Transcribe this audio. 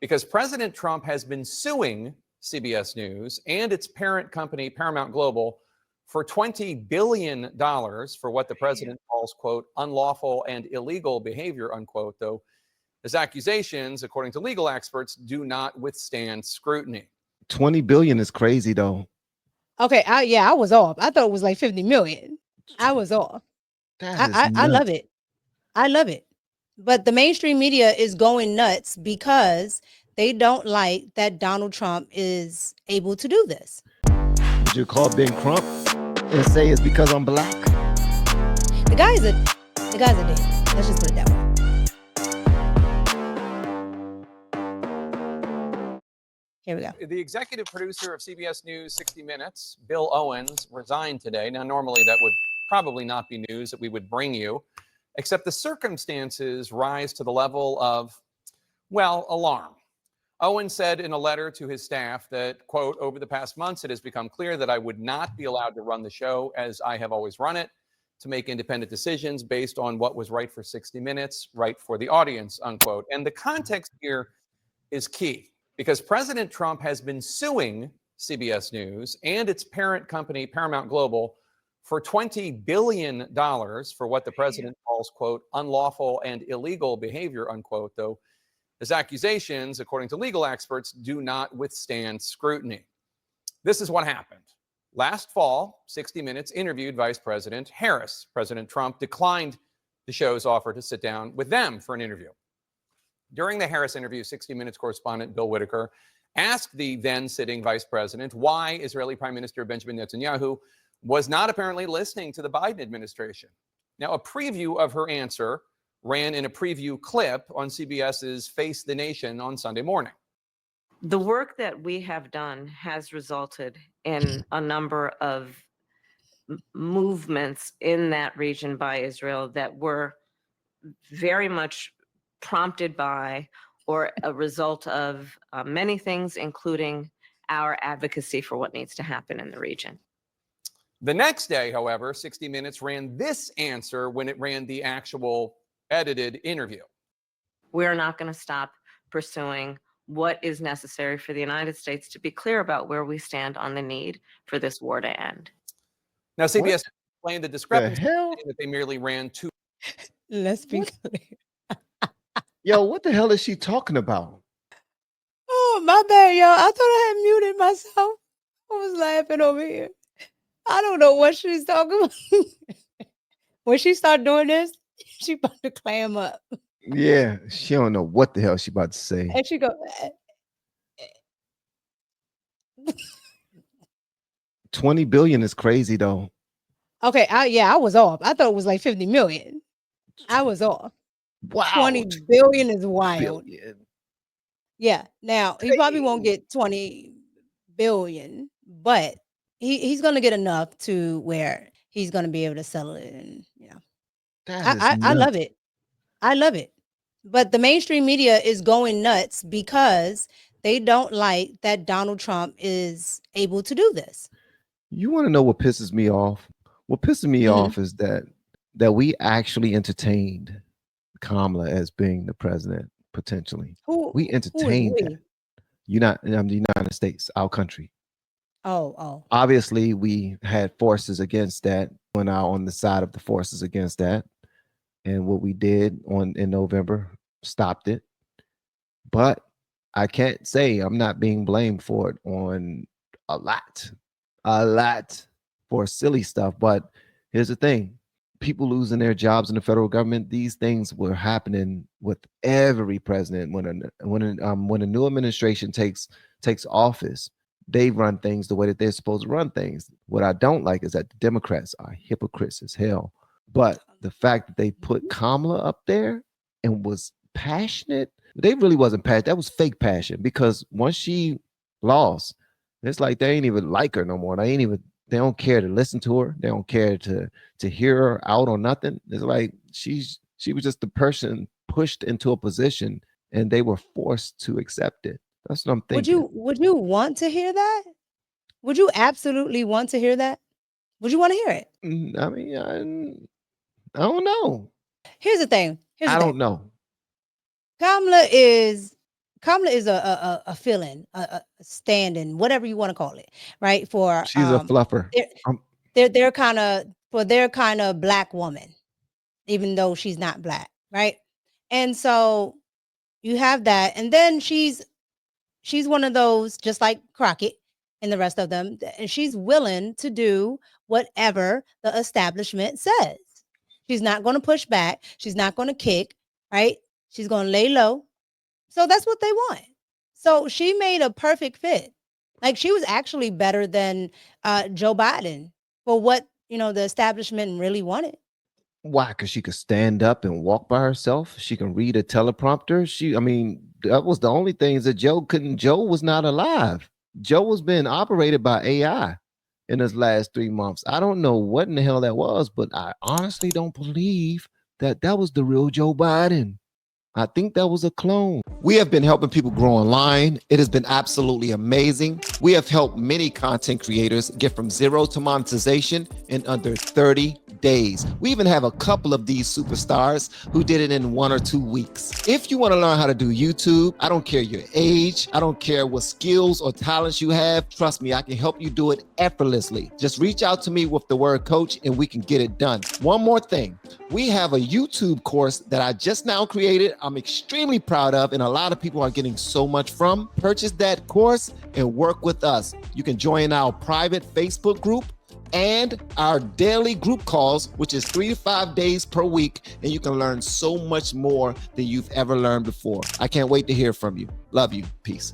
because President Trump has been suing CBS News and its parent company, Paramount Global, for $20 billion for what the president calls, quote, unlawful and illegal behavior, unquote, though his accusations, according to legal experts, do not withstand scrutiny. 20 billion is crazy, though. Okay, I was off. I thought it was like 50 million. I was off. I love it. I love it. But the mainstream media is going nuts because they don't like that Donald Trump is able to do this. Would you call Ben Crump and say it's because I'm black? The guy's a dick. Let's just put it that way. Here we go. The executive producer of CBS News 60 Minutes, Bill Owens, resigned today. Now, normally that would probably not be news that we would bring you, except the circumstances rise to the level of, well, alarm. Owens said in a letter to his staff that, quote, over the past months, it has become clear that I would not be allowed to run the show as I have always run it, to make independent decisions based on what was right for 60 Minutes, right for the audience, unquote. And the context here is key, because President Trump has been suing CBS News and its parent company, Paramount Global, for $20 billion for what the president calls, quote, unlawful and illegal behavior, unquote, though his accusations, according to legal experts, do not withstand scrutiny. This is what happened. Last fall, 60 Minutes interviewed Vice President Harris. President Trump declined the show's offer to sit down with them for an interview. During the Harris interview, 60 Minutes correspondent Bill Whitaker asked the then sitting vice president why Israeli Prime Minister Benjamin Netanyahu was not apparently listening to the Biden administration. Now, a preview of her answer ran in a preview clip on CBS's Face the Nation on Sunday morning. The work that we have done has resulted in a number of movements in that region by Israel that were very much prompted by or a result of many things, including our advocacy for what needs to happen in the region. The next day, however, 60 Minutes ran this answer when it ran the actual edited interview. We're not going to stop pursuing what is necessary for the United States to be clear about where we stand on the need for this war to end. Now, CBS explained the discrepancy that they merely ran two. Let's be clear. Yo, what the hell is she talking about? Oh, my bad, y'all. I thought I had muted myself. I was laughing over here. I don't know what she's talking about. When she start doing this, she about to clam up. Yeah, she don't know what the hell she about to say. And she go, 20 billion is crazy, though. okay, I was off. I thought it was like 50 million. I was off. Wow. 20 billion is wild. Billion. Yeah. Now, he probably won't get 20 billion, but he's going to get enough to where he's going to be able to sell it. And, you know, I love it. I love it. But the mainstream media is going nuts because they don't like that Donald Trump is able to do this. You want to know what pisses me off? What pisses me off is that we actually entertained Kamala as being the president, potentially. We entertained that. The United States, our country. Oh. Obviously, we had forces against that, went out on the side of the forces against that. And what we did in November stopped it. But I can't say I'm not being blamed for it on a lot for silly stuff. But here's the thing. People losing their jobs in the federal government, these things were happening with every president. When a new administration takes office, they run things the way that they're supposed to run things. What I don't like is that the Democrats are hypocrites as hell. But the fact that they put Kamala up there and was passionate, they really wasn't passionate. That was fake passion, because once she lost, it's like they ain't even like her no more. They don't care to listen to her. They don't care to hear her out on nothing. It's like she was just the person pushed into a position and they were forced to accept it. That's what I'm thinking. Would you want to hear that? Would you absolutely want to hear that? Would you want to hear it? I mean, I don't know. Here's the thing. I don't know. Kamala is Kamala is a fill-in, a stand-in, whatever you want to call it, right? For She's a fluffer. they're kind of for their kind of black woman, even though she's not black, right? And so you have that, and then she's one of those, just like Crockett and the rest of them, and she's willing to do whatever the establishment says. She's not going to push back. She's not going to kick, right? She's going to lay low. So that's what they want. So she made a perfect fit. Like, she was actually better than Joe Biden for what, the establishment really wanted. Why? Because she could stand up and walk by herself. She can read a teleprompter. I mean, that was the only things that Joe couldn't. Joe was not alive. Joe was being operated by AI in his last 3 months. I don't know what in the hell that was, but I honestly don't believe that was the real Joe Biden. I think that was a clone. We have been helping people grow online. It has been absolutely amazing. We have helped many content creators get from zero to monetization in under 30 days. We even have a couple of these superstars who did it in 1 or 2 weeks. If you want to learn how to do YouTube, I don't care your age, I don't care what skills or talents you have. Trust me, I can help you do it effortlessly. Just reach out to me with the word coach and we can get it done. One more thing. We have a YouTube course that I just now created. I'm extremely proud of, and a lot of people are getting so much from. Purchase that course and work with us. You can join our private Facebook group and our daily group calls, which is 3 to 5 days per week, and you can learn so much more than you've ever learned before. I can't wait to hear from you. Love you. Peace.